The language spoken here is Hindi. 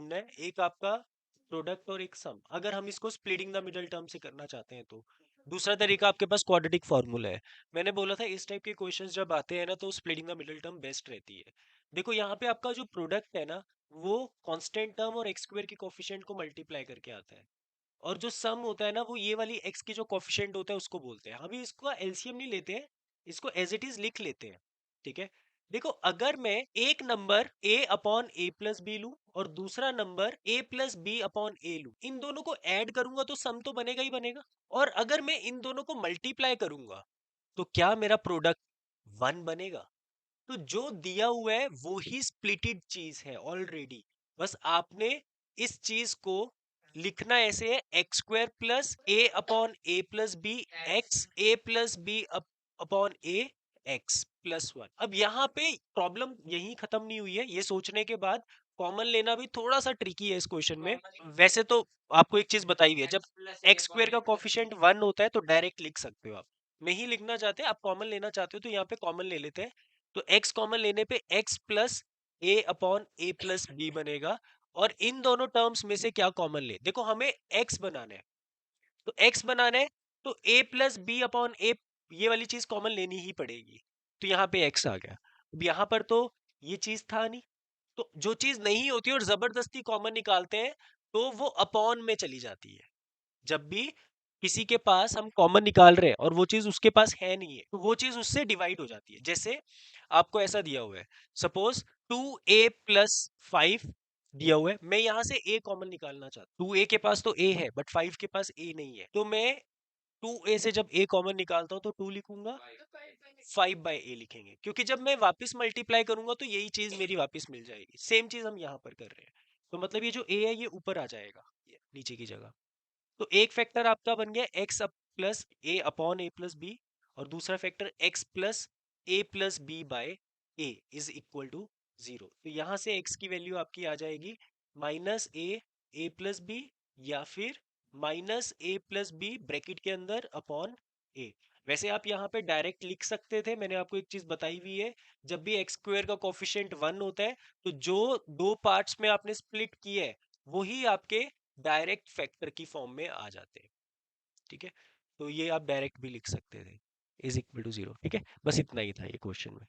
ढूंढना है, एक आपका प्रोडक्ट और एक सम, अगर हम इसको स्प्लिटिंग द मिडल टर्म से करना चाहते हैं तो। दूसरा तरीका आपके पास क्वाड्रेटिक फॉर्मूला है। मैंने बोला था इस टाइप के क्वेश्चंस जब आते हैं ना तो splitting the middle term best रहती है। देखो यहाँ पे आपका जो प्रोडक्ट है ना वो कांस्टेंट टर्म और एक्स स्क्वायर के कोफिशिएंट को मल्टीप्लाई करके आता है, और जो सम होता है ना वो ये वाली x की जो कोफिशिएंट होता है उसको बोलते हैं। अभी इसको एलसीएम नहीं लेते हैं, इसको एज इट इज लिख लेते हैं। ठीक है, देखो अगर मैं एक number a upon A plus B लूं और दूसरा number a plus B upon A लूं, इन दोनों को ऐड करूंगा तो सम तो बनेगा ही बनेगा। और अगर मैं इन दोनों को मल्टीप्लाई करूंगा तो क्या मेरा प्रोडक्ट 1 बनेगा। तो जो दिया हुआ है वो ही स्प्लिटेड चीज है ऑलरेडी, बस आपने इस चीज को लिखना ऐसे है x square plus a upon A plus B x A plus B upon A x plus 1। अब यहाँ पे प्रॉब्लम यही खत्म नहीं हुई है, ये सोचने के बाद कॉमन लेना भी थोड़ा सा ट्रिकी है इस क्वेश्चन में। वैसे तो आपको एक चीज बताई हुई है, जब एक्स स्क्वायर का कोफिशिएंट 1 होता है तो डायरेक्ट लिख सकते हो आप, नहीं लिखना चाहते आप कॉमन लेना चाहते हो तो यहाँ पे कॉमन ले लेते हैं। तो x कॉमन लेने पे x plus a upon A plus B बनेगा। और इन दोनों टर्म्स में से क्या कॉमन ले, देखो हमें x बनाना है, तो x बनाना है तो a प्लस बी अपॉन ए, ये वाली चीज कॉमन लेनी ही पड़ेगी। तो यहाँ पे x आ गया। अब यहाँ पर तो ये चीज था नहीं, तो जो चीज नहीं होती और जबरदस्ती कॉमन निकालते हैं तो वो अपॉन में चली जाती है। जब भी किसी के पास हम कॉमन निकाल रहे हैं और वो चीज उसके पास है नहीं है तो वो चीज उससे डिवाइड हो जाती है। जैसे आपको ऐसा दिया हुआ है, सपोज 2a प्लस 5 दिया हुआ है, मैं यहां से a कॉमन निकालना चाहता हूँ। 2a के पास तो a है बट 5 के पास a नहीं है, तो मैं 2a से जब a कॉमन निकालता हूँ तो 2 लिखूंगा, 5 बाई a लिखेंगे, क्योंकि जब मैं वापस मल्टीप्लाई करूंगा तो यही चीज मेरी वापस मिल जाएगी। सेम चीज हम यहाँ पर कर रहे हैं, तो मतलब ये जो a है ये ऊपर आ जाएगा नीचे की जगह। तो एक फैक्टर आपका बन गया x plus a upon A plus b, और दूसरा factor x plus a plus b by a is equal to 0। तो यहां से x की वैल्यू आपकी आ जाएगी माइनस ए प्लस बी, या फिर माइनस ए प्लस बी ब्रैकेट के अंदर अपॉन ए। वैसे आप यहाँ पे डायरेक्ट लिख सकते थे, मैंने आपको एक चीज बताई हुई है, जब भी एक्स स्क्वायर का कोफिशिएंट 1 होता है तो जो दो पार्ट्स में आपने स्प्लिट किया है वही आपके डायरेक्ट फैक्टर की फॉर्म में आ जाते हैं। ठीक है, तो ये आप डायरेक्ट भी लिख सकते थे इज इक्वल टू 0। ठीक है, बस इतना ही था ये क्वेश्चन में।